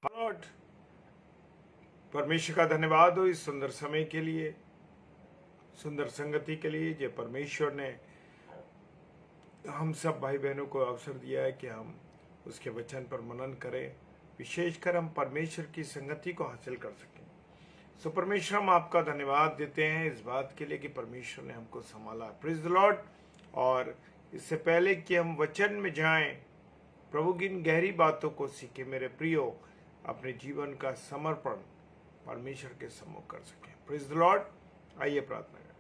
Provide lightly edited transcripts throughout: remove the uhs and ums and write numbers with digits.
Lord, परमेश्वर का धन्यवाद हो इस सुंदर समय के लिए, सुंदर संगति के लिए जो परमेश्वर ने हम सब भाई बहनों को अवसर दिया है कि हम उसके वचन पर मनन करें, विशेषकर हम परमेश्वर की संगति को हासिल कर सकें। सो परमेश्वर, हम आपका धन्यवाद देते हैं इस बात के लिए कि परमेश्वर ने हमको संभाला। Praise the Lord. और इससे पहले कि हम वचन में जाएं, प्रभु की इन गहरी बातों को सीखे, मेरे प्रियो अपने जीवन का समर्पण परमेश्वर के सम्मुख कर सकें। Praise the Lord. आइए प्रार्थना करें।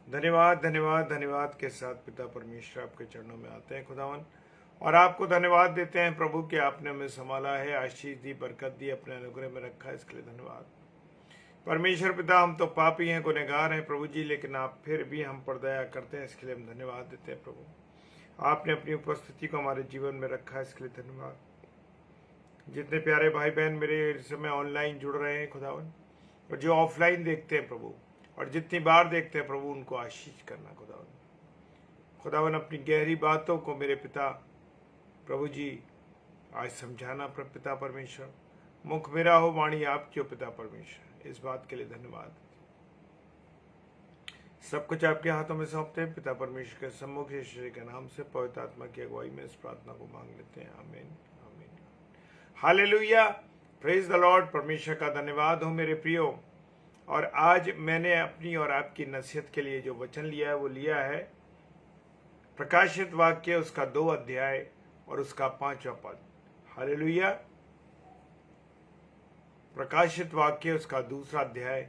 धन्यवाद धन्यवाद धन्यवाद के साथ पिता परमेश्वर आपके चरणों में आते हैं खुदावन, और आपको धन्यवाद देते हैं प्रभु कि आपने हमें संभाला है, आशीष दी, बरकत दी, अपने अनुग्रह में रखा है, इसके लिए धन्यवाद। परमेश्वर पिता, हम तो पापी हैं, गुनहगार हैं प्रभु जी, लेकिन आप फिर भी हम पर दया करते हैं, इसके लिए हम धन्यवाद देते हैं प्रभु। आपने अपनी उपस्थिति को हमारे जीवन में रखा है, इसके लिए धन्यवाद। जितने प्यारे भाई बहन मेरे इस समय ऑनलाइन जुड़ रहे हैं खुदावन, और जो ऑफलाइन देखते हैं प्रभु, और जितनी बार देखते हैं प्रभु, उनको आशीष करना खुदावन। खुदावन, अपनी गहरी बातों को मेरे पिता प्रभु जी आज समझाना पिता परमेश्वर, मुख मेरा हो वाणी आपकी हो पिता परमेश्वर, इस बात के लिए धन्यवाद। सब कुछ आपके हाथों में सौंपते हैं पिता परमेश्वर के सम्मुख, यीशु के नाम से पवित्र आत्मा की अगुवाई में इस प्रार्थना को मांग लेते हैं। आमीन आमीन। हालेलुया। Praise the Lord. परमेश्वर का धन्यवाद हो मेरे प्रियो। और आज मैंने अपनी और आपकी नसीहत के लिए जो वचन लिया है वो लिया है प्रकाशित वाक्य, उसका 2 अध्याय और उसका 5वां पद। हालेलुया। प्रकाशित वाक्य, उसका 2 अध्याय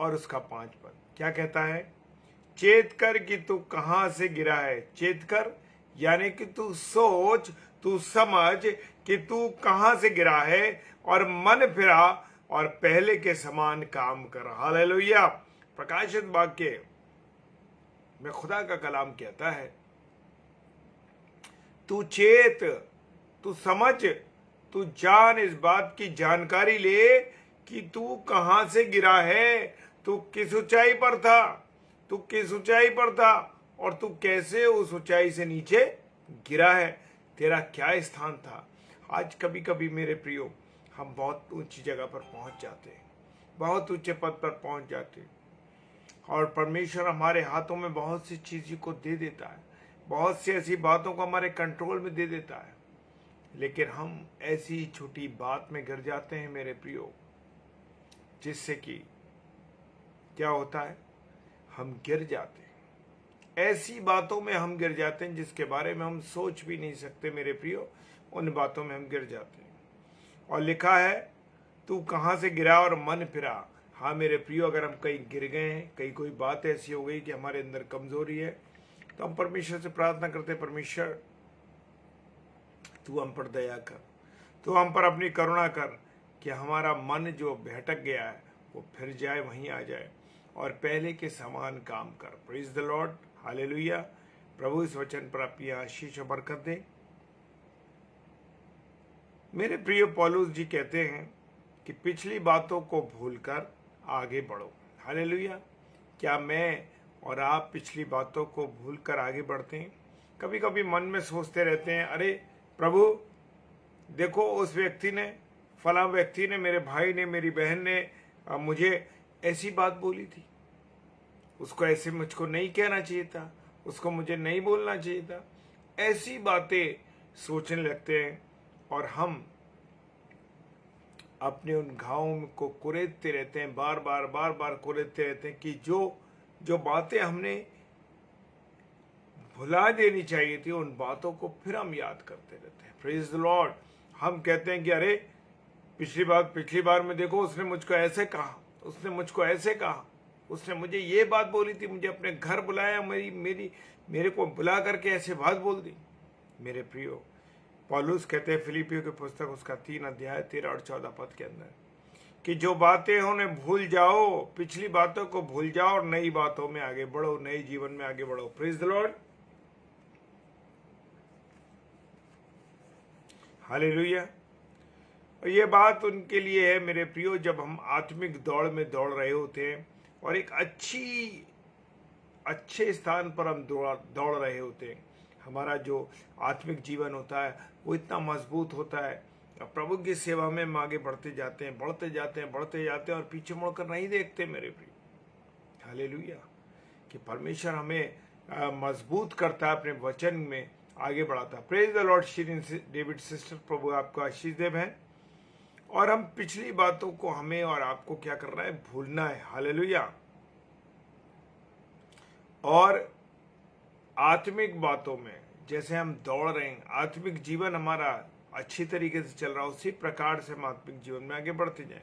और उसका 5 पद क्या कहता है? चेत कर कि तू कहां से गिरा है। चेत कर यानी कि तू सोच, तू समझ कि तू कहां से गिरा है, और मन फिरा और पहले के समान काम कर। हालेलुया। प्रकाशित वाक्य में खुदा का कलाम कहता है, तू चेत, तू समझ, तू जान, इस बात की जानकारी ले कि तू कहां से गिरा है, तू किस ऊंचाई पर था, तू किस ऊंचाई पर था, और तू कैसे उस ऊंचाई से नीचे गिरा है, तेरा क्या स्थान था। आज कभी कभी मेरे प्रियो हम बहुत ऊंची जगह पर पहुंच जाते हैं, बहुत ऊंचे पद पर पहुंच जाते हैं, और परमेश्वर हमारे हाथों में बहुत सी चीज़ों को दे देता है, बहुत सी ऐसी बातों को हमारे कंट्रोल में दे देता है, लेकिन हम ऐसी ही छोटी बात में गिर जाते हैं मेरे प्रियो, जिससे कि क्या होता है, हम गिर जाते हैं। ऐसी बातों में हम गिर जाते हैं जिसके बारे में हम सोच भी नहीं सकते मेरे प्रियो, उन बातों में हम गिर जाते हैं। और लिखा है, तू कहाँ से गिरा और मन फिरा। हाँ मेरे प्रियो, अगर हम कहीं गिर गए हैं, कहीं कोई बात ऐसी हो गई कि हमारे अंदर कमजोरी है, तो हम परमेश्वर से प्रार्थना करते हैं, परमेश्वर तू हम पर दया कर, तू हम पर अपनी करुणा कर कि हमारा मन जो भटक गया है वो फिर जाए, वहीं आ जाए और पहले के समान काम कर। Praise the Lord. हालेलुया। प्रभु इस वचन पर अपनी आशीष और बरकत दे। मेरे प्रिय पौलुस जी कहते हैं कि पिछली बातों को भूलकर आगे बढ़ो। हालेलुया। क्या मैं और आप पिछली बातों को भूलकर आगे बढ़ते हैं? कभी कभी मन में सोचते रहते हैं, अरे प्रभु देखो, उस व्यक्ति ने, फला व्यक्ति ने, मेरे भाई ने, मेरी बहन ने मुझे ऐसी बात बोली थी, उसको ऐसे मुझको नहीं कहना चाहिए था, उसको मुझे नहीं बोलना चाहिए था। ऐसी बातें सोचने लगते हैं और हम अपने उन घावों को कुरेदते रहते हैं, बार बार कुरेदते रहते हैं कि जो बातें हमने भुला देनी चाहिए थी, उन बातों को फिर हम याद करते रहते हैं। Praise the Lord. हम कहते हैं कि अरे पिछली बार में देखो, उसने मुझको ऐसे कहा, उसने मुझको ऐसे कहा, उसने मुझे ये बात बोली थी, मुझे अपने घर बुलाया, मेरे को बुला करके ऐसे बात बोल दी। मेरे प्रियो, पौलुस कहते हैं फिलिपियों की पुस्तक उसका 3 अध्याय 13 और 14 पद के अंदर कि जो बातें उन्हें भूल जाओ, पिछली बातों को भूल जाओ और नई बातों में आगे बढ़ो, नए जीवन में आगे बढ़ो। Praise the Lord. हालेलुया। और ये बात उनके लिए है मेरे प्रियो, जब हम आत्मिक दौड़ में दौड़ रहे होते हैं और एक अच्छे स्थान पर हम दौड़ रहे होते हैं। हमारा जो आत्मिक जीवन होता है वो इतना मजबूत होता है और प्रभु की सेवा में हम आगे बढ़ते जाते हैं, बढ़ते जाते हैं, बढ़ते जाते हैं और पीछे मुड़कर नहीं देखते मेरे प्रिय। हालेलुया। कि परमेश्वर हमें मजबूत करता है, अपने वचन में आगे बढ़ाता है। Praise the lord Shirin David sister, प्रभु आपको आशीष दे बहन। और हम पिछली बातों को हमें और आपको क्या करना है, भूलना है। हालेलुया। और आत्मिक बातों में जैसे हम दौड़ रहे हैं, आत्मिक जीवन हमारा अच्छी तरीके से चल रहा है, उसी प्रकार से हम आत्मिक जीवन में आगे बढ़ते जाएं।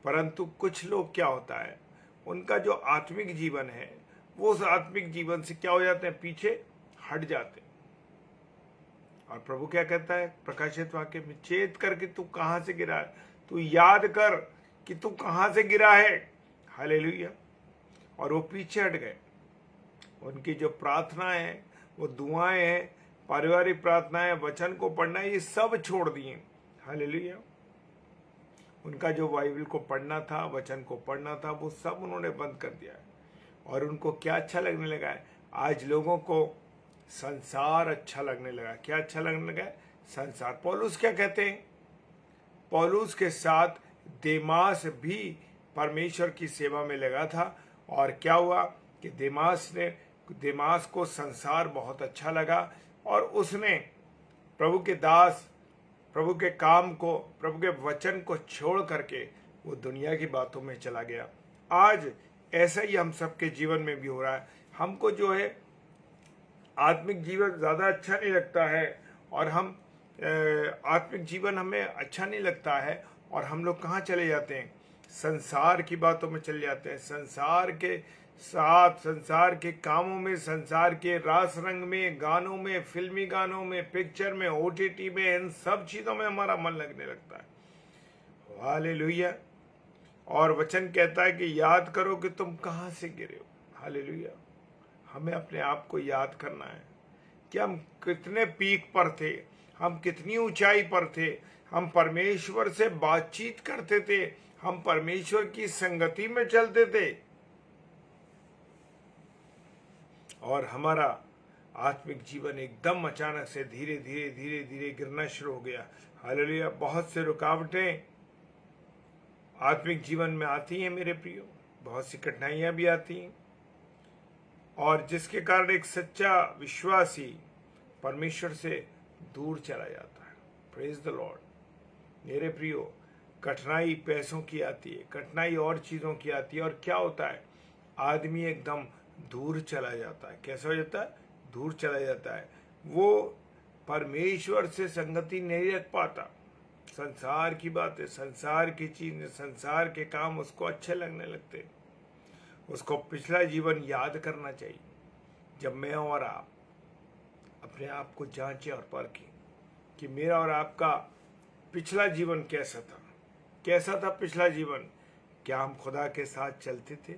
परंतु कुछ लोग क्या होता है, उनका जो आत्मिक जीवन है वो उस आत्मिक जीवन से क्या हो जाते हैं, पीछे हट जाते हैं। और प्रभु क्या कहता है प्रकाशित वाक्य में, चेत कर कि तू कहां से गिरा है, तू याद कर कि तू कहां से गिरा है। हालेलुया। और वो पीछे हट गए। उनकी जो प्रार्थनाएं हैं, वो दुआएं हैं, पारिवारिक प्रार्थनाएं, वचन को पढ़ना, ये सब छोड़ दिए। हालेलुया। उनका जो बाइबल को पढ़ना था, वचन को पढ़ना था, वो सब उन्होंने बंद कर दिया है। और उनको क्या अच्छा लगने लगा है, आज लोगों को संसार अच्छा लगने लगा। क्या अच्छा लगने लगा है, संसार। पौलुस क्या कहते हैं, पौलुस के साथ देमास भी परमेश्वर की सेवा में लगा था। और क्या हुआ कि देमास को संसार बहुत अच्छा लगा और उसने प्रभु के दास, प्रभु के काम को, प्रभु के वचन को छोड़ करके वो दुनिया की बातों में चला गया। आज ऐसा ही हम सबके जीवन में भी हो रहा है। हमको जो है आत्मिक जीवन ज़्यादा अच्छा नहीं लगता है, और हम आत्मिक जीवन हमें अच्छा नहीं लगता है, और हम लोग कहाँ चले जाते हैं, संसार की बातों में चले जाते हैं, संसार के साथ, संसार के कामों में, संसार के रास रंग में, गानों में, फिल्मी गानों में, पिक्चर में, ओटीटी में, इन सब चीज़ों में हमारा मन लगने लगता है। हालेलुया। और वचन कहता है कि याद करो कि तुम कहाँ से गिरे हो। हालेलुया। हमें अपने आप को याद करना है कि हम कितने पीक पर थे, हम कितनी ऊंचाई पर थे, हम परमेश्वर से बातचीत करते थे, हम परमेश्वर की संगति में चलते थे, और हमारा आत्मिक जीवन एकदम अचानक से धीरे धीरे धीरे धीरे गिरना शुरू हो गया। हालेलुया। बहुत से रुकावटें आत्मिक जीवन में आती हैं मेरे प्रियो, बहुत सी कठिनाइयां भी आती हैं, और जिसके कारण एक सच्चा विश्वासी परमेश्वर से दूर चला जाता है। Praise the Lord. मेरे प्रियो, कठिनाई पैसों की आती है, कठिनाई और चीज़ों की आती है, और क्या होता है, आदमी एकदम दूर चला जाता है। कैसा हो जाता है, दूर चला जाता है। वो परमेश्वर से संगति नहीं रख पाता। संसार की बातें, संसार की चीज़ें, संसार के काम उसको अच्छे लगने लगते हैं। उसको पिछला जीवन याद करना चाहिए। जब मैं और आप अपने आप को जांचें और परखें कि मेरा और आपका पिछला जीवन कैसा था, कैसा था पिछला जीवन। क्या हम खुदा के साथ चलते थे,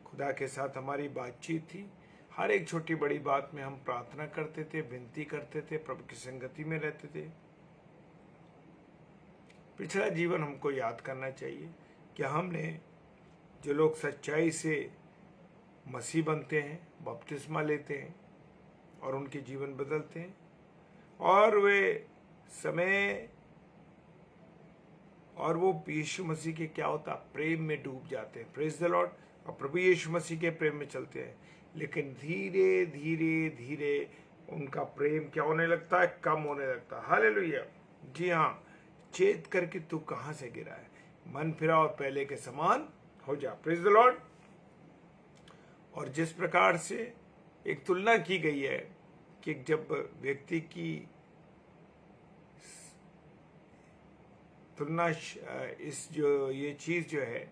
खुदा के साथ हमारी बातचीत थी, हर एक छोटी बड़ी बात में हम प्रार्थना करते थे, विनती करते थे, प्रभु की संगति में रहते थे। पिछला जीवन हमको याद करना चाहिए कि हमने, जो लोग सच्चाई से मसीह बनते हैं, बपतिस्मा लेते हैं और उनके जीवन बदलते हैं, और वे समय और वो यीशु मसीह के क्या होता, प्रेम में डूब जाते हैं। Praise the Lord. और प्रभु यीशु मसीह के प्रेम में चलते हैं, लेकिन धीरे धीरे धीरे उनका प्रेम क्या होने लगता है, कम होने लगता है। हालेलुया। जी हाँ, चेत करके तू कहाँ से गिरा है, मन फिरा और पहले के समान हो जा। Praise the Lord. और जिस प्रकार से एक तुलना की गई है कि जब व्यक्ति की तुलना, इस जो ये चीज़ जो है,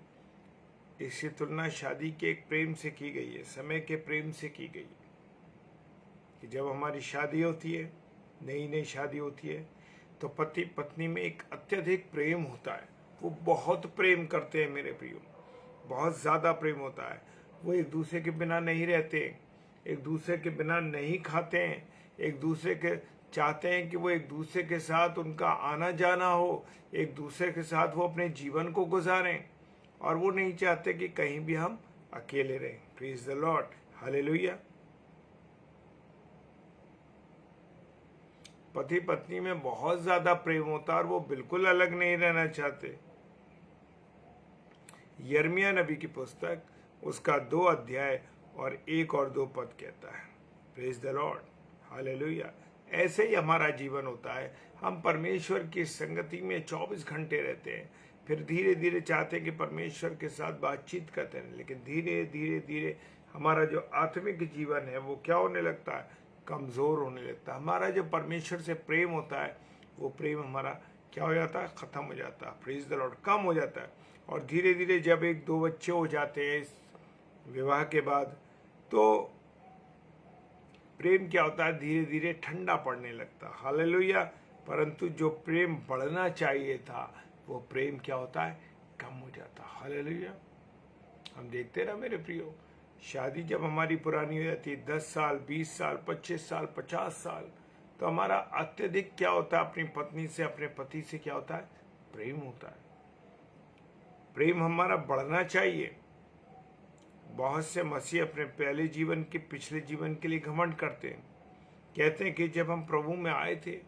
इसकी तुलना शादी के एक प्रेम से की गई है, समय के प्रेम से की गई है। कि जब हमारी शादी होती है, नई नई शादी होती है, तो पति पत्नी में एक अत्यधिक प्रेम होता है। वो बहुत प्रेम करते हैं मेरे प्रियो, बहुत ज़्यादा प्रेम होता है। वो एक दूसरे के बिना नहीं रहते, एक दूसरे के बिना नहीं खाते हैं, एक दूसरे के चाहते हैं कि वो एक दूसरे के साथ उनका आना जाना हो, एक दूसरे के साथ वो अपने जीवन को गुजारें, और वो नहीं चाहते कि कहीं भी हम अकेले रहें। Praise the Lord. हालेलुया। पति पत्नी में बहुत ज्यादा प्रेम होता है और वो बिल्कुल अलग नहीं रहना चाहते। यिर्मयाह नबी की पुस्तक उसका 2 अध्याय और 1 और 2 पद कहता है, प्रेज द लॉर्ड, हालेलुया। ऐसे ही हमारा जीवन होता है, हम परमेश्वर की संगति में 24 घंटे रहते हैं, फिर धीरे धीरे चाहते हैं कि परमेश्वर के साथ बातचीत करते हैं, लेकिन धीरे धीरे धीरे हमारा जो आत्मिक जीवन है वो क्या होने लगता है, कमजोर होने लगता है। हमारा जो परमेश्वर से प्रेम होता है वो प्रेम हमारा क्या हो जाता है, खत्म हो जाता है, प्रेज द लॉर्ड, कम हो जाता है। और धीरे धीरे जब 1-2 बच्चे हो जाते हैं इस विवाह के बाद, तो प्रेम क्या होता है, धीरे धीरे ठंडा पड़ने लगता है, हालेलुया। परंतु जो प्रेम बढ़ना चाहिए था वो प्रेम क्या होता है, कम हो जाता है, हालेलुया। हम देखते ना मेरे प्रियो, शादी जब हमारी पुरानी हो जाती है 10 साल, 20 साल, 25 साल, 50 साल, तो हमारा अत्यधिक क्या होता है, अपनी पत्नी से, अपने पति से क्या होता है, प्रेम होता है। प्रेम हमारा बढ़ना चाहिए। बहुत से मसीह अपने पहले जीवन के, पिछले जीवन के लिए घमंड करते हैं, कहते हैं कि जब हम प्रभु में आए थे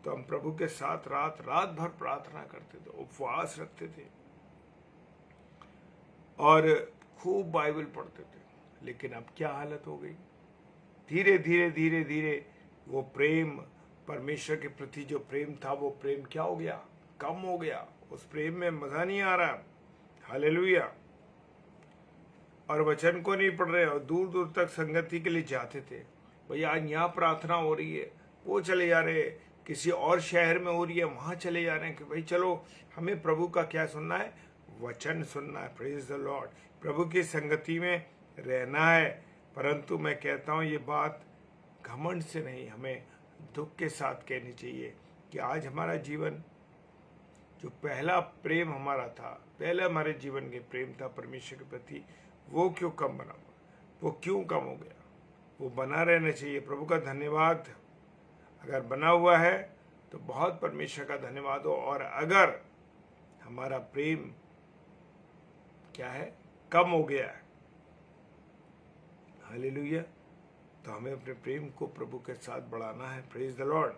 तो हम प्रभु के साथ रात रात भर प्रार्थना करते थे, उपवास रखते थे और खूब बाइबल पढ़ते थे, लेकिन अब क्या हालत हो गई, धीरे धीरे धीरे धीरे वो प्रेम, परमेश्वर के प्रति जो प्रेम था वो प्रेम क्या हो गया, कम हो गया। उस प्रेम में मजा नहीं आ रहा, हालेलुया। और वचन को नहीं पढ़ रहे और दूर दूर तक संगति के लिए जाते थे, भैया आज यहाँ प्रार्थना हो रही है, वो चले जा रहे, किसी और शहर में हो रही है वहां चले जा रहे हैं कि भाई चलो हमें प्रभु का क्या सुनना है, वचन सुनना है, प्रेज द लॉर्ड, प्रभु की संगति में रहना है। परंतु मैं कहता हूँ ये बात घमंड से नहीं, हमें दुख के साथ कहनी चाहिए कि आज हमारा जीवन, जो पहला प्रेम हमारा था, पहले हमारे जीवन के प्रेम था परमेश्वर के प्रति, वो क्यों कम बना, वो क्यों कम हो गया, वो बना रहना चाहिए। प्रभु का धन्यवाद, अगर बना हुआ है तो बहुत परमेश्वर का धन्यवाद हो, और अगर हमारा प्रेम क्या है, कम हो गया है, हालेलुया, तो हमें अपने प्रेम को प्रभु के साथ बढ़ाना है, प्रेज द लॉर्ड।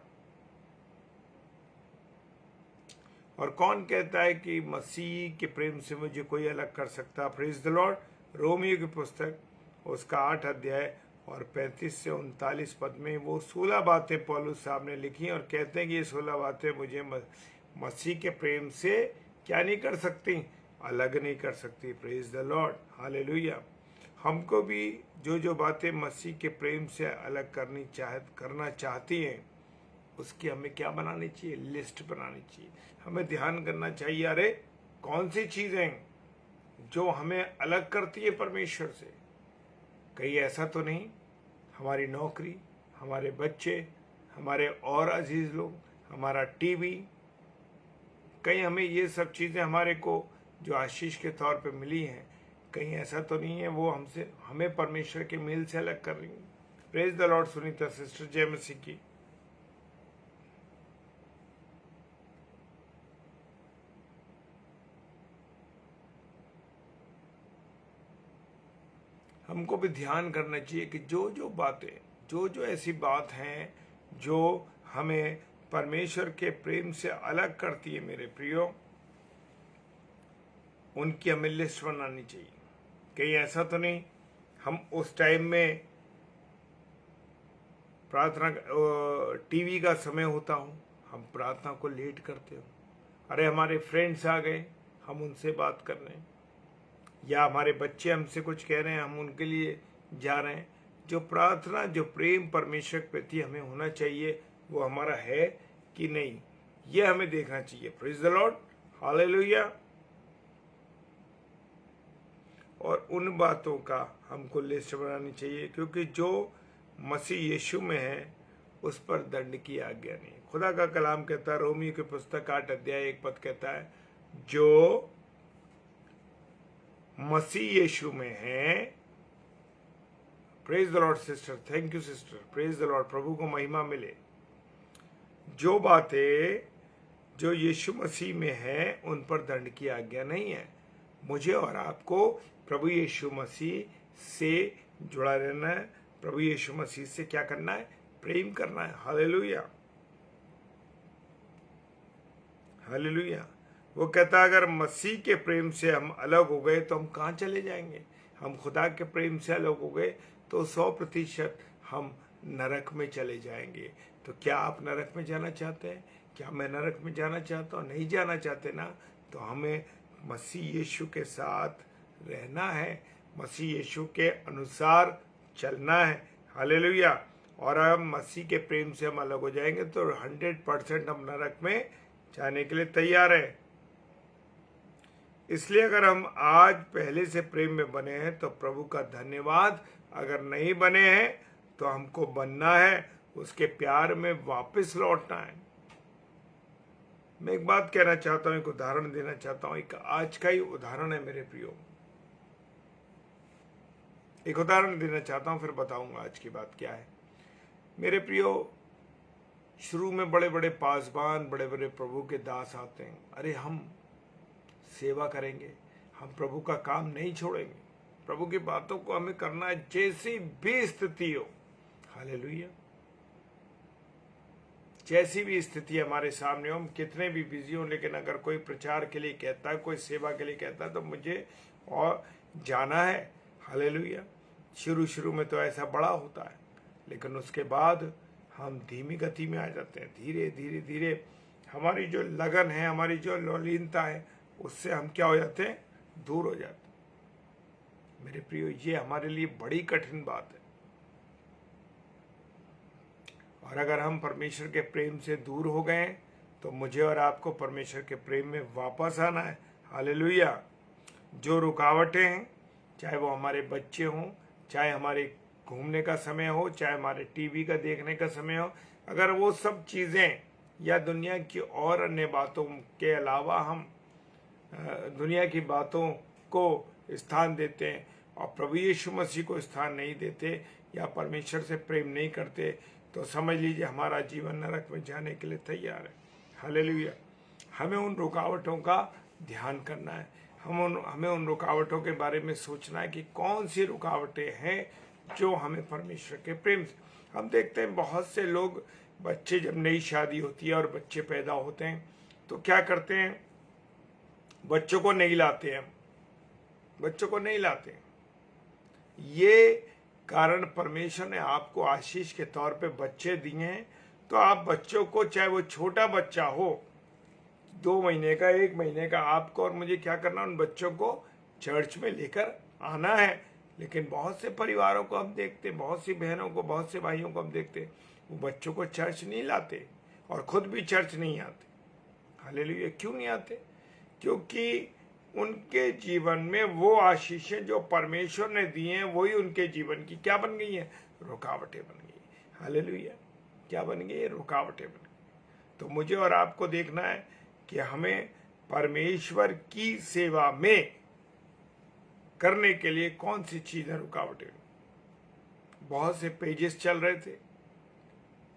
और कौन कहता है कि मसीह के प्रेम से मुझे कोई अलग कर सकता, प्रेज द लॉर्ड। रोमियो की पुस्तक उसका 8 अध्याय और 35 से 39 पद में वो 16 बातें पौलुस साहब ने लिखी और कहते हैं कि ये 16 बातें मुझे मसीह के प्रेम से क्या नहीं कर सकती, अलग नहीं कर सकती, प्रेज द लॉर्ड, हालेलुया। हमको भी जो बातें मसीह के प्रेम से अलग करना चाहती हैं, उसकी हमें क्या बनानी चाहिए, लिस्ट बनानी चाहिए। हमें ध्यान करना चाहिए, अरे कौन सी चीजें जो हमें अलग करती है परमेश्वर से। कहीं ऐसा तो नहीं हमारी नौकरी, हमारे बच्चे, हमारे और अजीज लोग, हमारा टीवी, कहीं हमें ये सब चीजें हमारे को जो आशीष के तौर पे मिली हैं, कहीं ऐसा तो नहीं है वो हमें परमेश्वर के मेल से अलग कर रही है। Praise the Lord Sunita sister, जय मसीह की। हमको भी ध्यान करना चाहिए कि जो बातें, जो ऐसी बात हैं जो हमें परमेश्वर के प्रेम से अलग करती है मेरे प्रियो, उनकी हमें लिस्ट बनानी चाहिए। कहीं ऐसा तो नहीं हम उस टाइम में प्रार्थना, टीवी का समय होता हो, हम प्रार्थना को लेट करते हो, अरे हमारे फ्रेंड्स आ गए हम उनसे बात कर रहे हैं, या हमारे बच्चे हमसे कुछ कह रहे हैं हम उनके लिए जा रहे हैं। जो प्रार्थना, जो प्रेम परमेश्वर के प्रति हमें होना चाहिए वो हमारा है कि नहीं, ये हमें देखना चाहिए, प्रेज द लॉर्ड, हालेलुया। और उन बातों का हमको लिस्ट बनानी चाहिए, क्योंकि जो मसीह यीशु में है उस पर दंड की आज्ञा नहीं। खुदा का कलाम कहता है, रोमियो की पुस्तक 8 अध्याय 1 पद कहता है, जो मसीह यीशु में है, praise the lord sister, thank you sister, praise the lord, प्रभु को महिमा मिले। जो बातें जो यीशु मसीह में है उन पर दंड की आज्ञा नहीं है। मुझे और आपको प्रभु यीशु मसीह से जुड़ा रहना है, प्रभु यीशु मसीह से क्या करना है, प्रेम करना है, हालेलुया। हालेलुया। वो कहता अगर मसीह के प्रेम से हम अलग हो गए तो हम कहाँ चले जाएंगे? हम खुदा के प्रेम से अलग हो गए तो 100% हम नरक में चले जाएंगे। तो क्या आप नरक में जाना चाहते हैं? क्या मैं नरक में जाना चाहता हूँ? नहीं जाना चाहते ना? तो हमें मसीह यीशु के साथ रहना है, मसीह यीशु के अनुसार चलना है। हालेलुया। और हम मसीह के प्रेम से हम अलग हो जाएंगे तो 100% हम नरक में जाने के लिए तैयार हैं। इसलिए अगर हम आज पहले से प्रेम में बने हैं तो प्रभु का धन्यवाद। अगर नहीं बने हैं तो हमको बनना है, उसके प्यार में वापस लौटना है। मैं एक बात कहना चाहता हूं, एक उदाहरण देना चाहता हूं। एक आज का ही उदाहरण है मेरे प्रियो। एक उदाहरण देना चाहता हूं, फिर बताऊंगा आज की बात क्या है। मेरे प्रियो, शुरू में बड़े बड़े पासबान, बड़े बड़े प्रभु के दास आते हैं। अरे हम सेवा करेंगे, हम प्रभु का काम नहीं छोड़ेंगे, प्रभु की बातों को हमें करना है जैसी भी स्थिति हो। हालेलुया। जैसी भी स्थिति हमारे सामने हो, हम कितने भी बिजी हो, लेकिन अगर कोई प्रचार के लिए कहता है, कोई सेवा के लिए कहता है तो मुझे और जाना है। हालेलुया। शुरू में तो ऐसा बड़ा होता है, लेकिन उसके बाद हम धीमी गति में आ जाते हैं। धीरे धीरे धीरे हमारी जो लगन है, हमारी जो लौलीनता है, उससे हम क्या हो जाते हैं? दूर हो जाते हैं। मेरे प्रियो, ये हमारे लिए बड़ी कठिन बात है। और अगर हम परमेश्वर के प्रेम से दूर हो गए तो मुझे और आपको परमेश्वर के प्रेम में वापस आना है। हालेलुया। जो रुकावटें हैं, चाहे वो हमारे बच्चे हों, चाहे हमारे घूमने का समय हो, चाहे हमारे टीवी का देखने का समय हो, अगर वो सब चीज़ें या दुनिया की और अन्य बातों के अलावा हम दुनिया की बातों को स्थान देते हैं और प्रभु यीशु मसीह को स्थान नहीं देते या परमेश्वर से प्रेम नहीं करते, तो समझ लीजिए हमारा जीवन नरक में जाने के लिए तैयार है। हालेलुया। हमें उन रुकावटों का ध्यान करना है। हमें उन रुकावटों के बारे में सोचना है कि कौन सी रुकावटें हैं जो हमें परमेश्वर के प्रेम से। हम देखते हैं बहुत से लोग, बच्चे जब नई शादी होती है और बच्चे पैदा होते हैं तो क्या करते हैं? बच्चों को नहीं लाते हैं, बच्चों को नहीं लाते। ये कारण परमेश्वर ने आपको आशीष के तौर पे बच्चे दिए हैं, तो आप बच्चों को, चाहे वो छोटा बच्चा हो, 2 महीने का, 1 महीने का, आपको और मुझे क्या करना, उन बच्चों को चर्च में लेकर आना है। लेकिन बहुत से परिवारों को हम देखते, बहुत सी बहनों को, बहुत से भाइयों को हम देखते, वो बच्चों को चर्च नहीं लाते और खुद भी चर्च नहीं आते। हालेलुया। क्यों नहीं आते? क्योंकि उनके जीवन में वो आशीषें जो परमेश्वर ने दी हैं वही उनके जीवन की क्या बन गई हैं? रुकावटें बन गई। हालेलुया। क्या बन गई? रुकावटें बन गई। तो मुझे और आपको देखना है कि हमें परमेश्वर की सेवा में करने के लिए कौन सी चीजें रुकावटें। बहुत से पेजेस चल रहे थे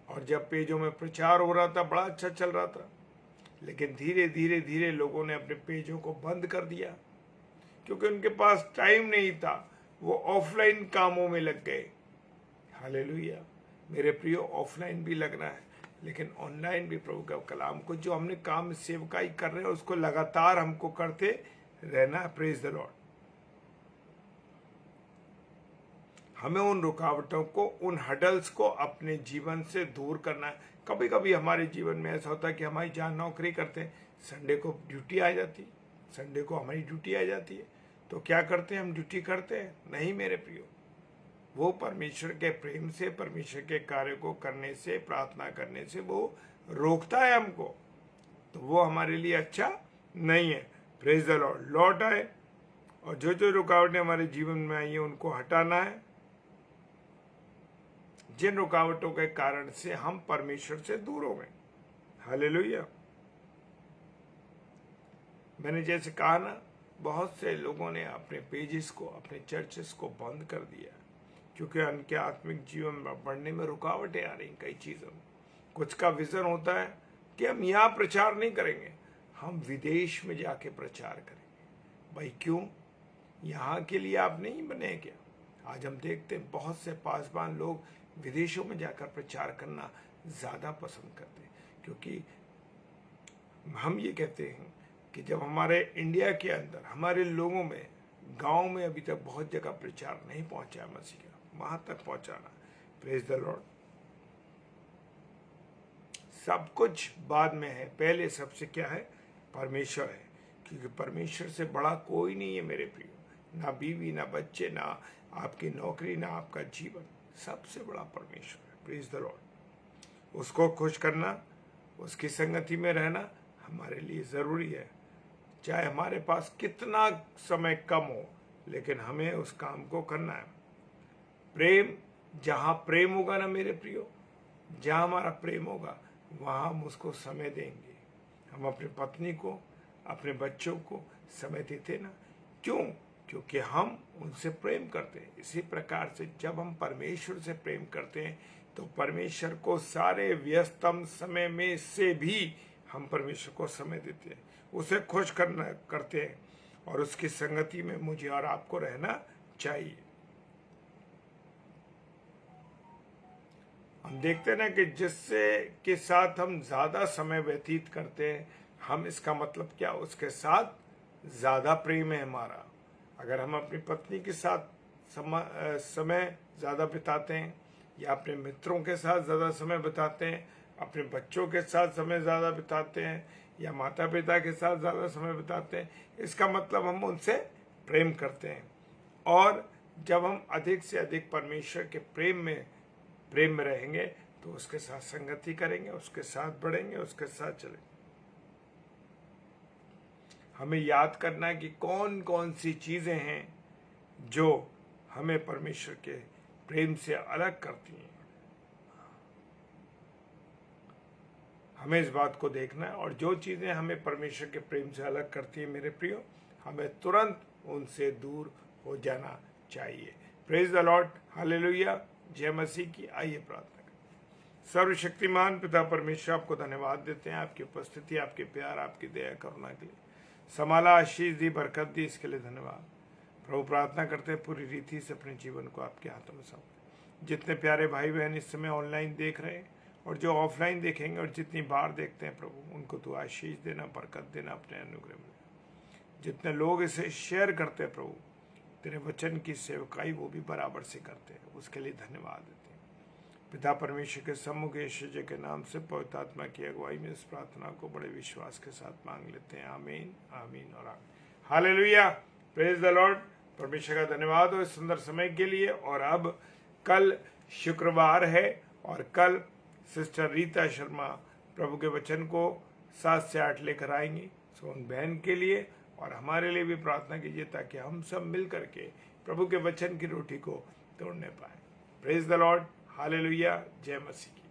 और जब पेजों में प्रचार हो रहा था, बड़ा अच्छा चल रहा था, लेकिन धीरे धीरे धीरे लोगों ने अपने पेजों को बंद कर दिया क्योंकि उनके पास टाइम नहीं था, वो ऑफलाइन कामों में लग गए। हालेलुया। मेरे प्रियो, ऑफलाइन भी लगना है, लेकिन ऑनलाइन भी प्रभु का कलाम को, जो हमने काम सेवकाई कर रहे हैं, उसको लगातार हमको करते रहना है। Praise the Lord. हमें उन रुकावटों को, उन हडल्स को अपने जीवन से दूर करना है। कभी कभी हमारे जीवन में ऐसा होता है कि हमारी जहाँ नौकरी करते हैं, संडे को ड्यूटी आ जाती, संडे को हमारी ड्यूटी आ जाती है, तो क्या करते हैं? हम ड्यूटी करते हैं? नहीं मेरे प्रियो। वो परमेश्वर के प्रेम से, परमेश्वर के कार्य को करने से, प्रार्थना करने से वो रोकता है हमको, तो वो हमारे लिए अच्छा नहीं है। Praise the Lord. लौट आए और जो जो रुकावटें हमारे जीवन में आई हैं उनको हटाना है, जिन रुकावटों के कारण से हम परमेश्वर से दूर हो गए। हालेलुया। मैंने जैसे कहा ना, बहुत से लोगों ने अपने पेजेस को, अपने चर्चेस को बंद कर दिया क्योंकि उनके आत्मिक जीवन में बढ़ने में रुकावटें आ रही कई चीज़ों में। कुछ का विजन होता है कि हम यहाँ प्रचार नहीं करेंगे, हम विदेश में जाके प्रचार करेंगे। भाई क्यों? यहाँ के लिए आप नहीं बने क्या? आज हम देखते हैं बहुत से पासबान लोग विदेशों में जाकर प्रचार करना ज़्यादा पसंद करते हैं, क्योंकि हम ये कहते हैं कि जब हमारे इंडिया के अंदर हमारे लोगों में, गांव में अभी तक बहुत जगह प्रचार नहीं पहुंचा है मसीह का, वहां तक पहुंचाना। Praise the Lord. सब कुछ बाद में है, पहले सबसे क्या है? परमेश्वर है, क्योंकि परमेश्वर से बड़ा कोई नहीं है मेरे प्रियो। ना बीवी, ना बच्चे, ना आपकी नौकरी, ना आपका जीवन, सबसे बड़ा परमेश्वर है। Praise the Lord. उसको खुश करना, उसकी संगति में रहना हमारे लिए ज़रूरी है। चाहे हमारे पास कितना समय कम हो, लेकिन हमें उस काम को करना है। प्रेम, जहाँ प्रेम होगा ना मेरे प्रियो, जहाँ हमारा प्रेम होगा वहाँ हम उसको समय देंगे। हम अपनी पत्नी को, अपने बच्चों को समय देते ना, क्यों? क्योंकि हम उनसे प्रेम करते हैं। इसी प्रकार से जब हम परमेश्वर से प्रेम करते हैं तो परमेश्वर को सारे व्यस्तम समय में से भी हम परमेश्वर को समय देते हैं, उसे खुश करते हैं, और उसकी संगति में मुझे और आपको रहना चाहिए। हम देखते हैं ना कि जिससे के साथ हम ज़्यादा समय व्यतीत करते हैं, हम इसका मतलब क्या? उसके साथ ज़्यादा प्रेम है हमारा। अगर हम अपनी पत्नी के साथ समय ज़्यादा बिताते हैं, या अपने मित्रों के साथ ज़्यादा समय बिताते हैं, अपने बच्चों के साथ समय ज़्यादा बिताते हैं, या माता पिता के साथ ज़्यादा समय बिताते हैं, इसका मतलब हम उनसे प्रेम करते हैं। और जब हम अधिक से अधिक परमेश्वर के प्रेम में रहेंगे तो उसके साथ संगति करेंगे, उसके साथ बढ़ेंगे, उसके साथ चलेंगे। हमें याद करना है कि कौन कौन सी चीज़ें हैं जो हमें परमेश्वर के प्रेम से अलग करती हैं। हमें इस बात को देखना है, और जो चीज़ें हमें परमेश्वर के प्रेम से अलग करती हैं मेरे प्रियो, हमें तुरंत उनसे दूर हो जाना चाहिए। प्रेज द लॉर्ड, हालेलुया, जय मसीह की। आइए प्रार्थना करें। सर्वशक्तिमान पिता परमेश्वर, आपको धन्यवाद देते हैं, आपकी उपस्थिति, आपके प्यार, आपकी दया करुणा के लिए। संभाला, आशीष दी, बरकत दी, इसके लिए धन्यवाद प्रभु। प्रार्थना करते हैं पूरी रीति से अपने जीवन को आपके हाथों में सौंप। जितने प्यारे भाई बहन इस समय ऑनलाइन देख रहे हैं और जो ऑफलाइन देखेंगे और जितनी बार देखते हैं प्रभु, उनको तो आशीष देना, बरकत देना, अपने अनुग्रह में। जितने लोग इसे शेयर करते हैं प्रभु, तेरे वचन की सेवकाई वो भी बराबर से करते हैं, उसके लिए धन्यवाद देते हैं। पिता परमेश्वर के सम्मुख यीशु जी के नाम से पवित्र आत्मा की अगुवाई में इस प्रार्थना को बड़े विश्वास के साथ मांग लेते हैं। आमीन, आमीन और आमीन। Hallelujah, praise the Lord. परमेश्वर का धन्यवाद हो इस सुंदर समय के लिए। और अब कल शुक्रवार है, और कल सिस्टर रीता शर्मा प्रभु के वचन को 7 से 8 लेकर आएंगी। सो उन बहन के लिए और हमारे लिए भी प्रार्थना कीजिए, ताकि हम सब मिल करके प्रभु के वचन की रोटी को तोड़ने पाए। प्रेज द लॉर्ड, हालेलुया, जय मसीह।